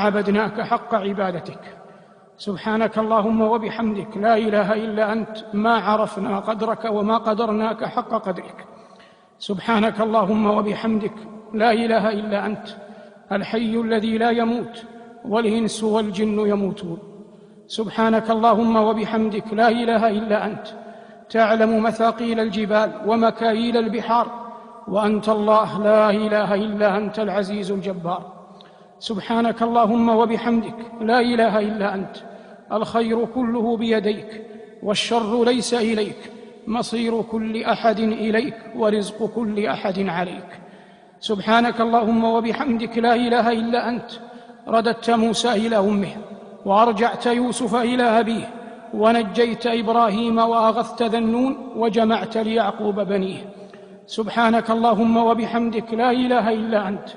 عبدناك حق عبادتك. سبحانك اللهم وبحمدك لا إله إلا أنت ما عرفنا قدرك وما قدرناك حق قدرك. سبحانك اللهم وبحمدك لا إله إلا أنت الحي الذي لا يموت والإنس والجن يموتون. سبحانك اللهم وبحمدك لا إله إلا أنت تعلم مثاقيل الجبال ومكاييل البحار، وأنت الله لا إله إلا أنت العزيز الجبار. سبحانك اللهم وبحمدك لا إله إلا أنت الخير كله بيديك والشر ليس إليك، مصير كل أحد إليك ورزق كل أحد عليك. سبحانك اللهم وبحمدك لا إله إلا أنت رددت موسى إلى أمه وأرجعت يوسف إلى أبيه ونجيت إبراهيم وأغثت ذا النون وجمعت ليعقوب بنيه. سبحانك اللهم وبحمدك لا إله إلا أنت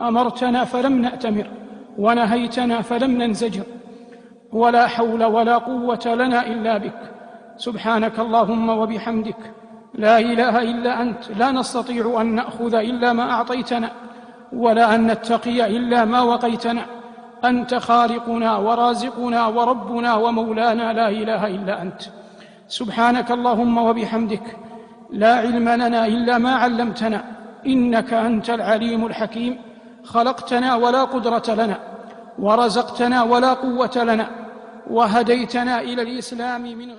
أمرتنا فلم نأتمر ونهيتنا فلم ننزجر، ولا حول ولا قوة لنا إلا بك. سبحانك اللهم وبحمدك لا إله إلا أنت لا نستطيع أن نأخذ إلا ما أعطيتنا ولا أن نتقي إلا ما وقيتنا. أنت خالقنا ورازقنا وربنا ومولانا لا إله إلا أنت. سبحانك اللهم وبحمدك لا علم لنا إلا ما علمتنا إنك أنت العليم الحكيم. خلقتنا ولا قدرة لنا ورزقتنا ولا قوة لنا وهديتنا إلى الإسلام من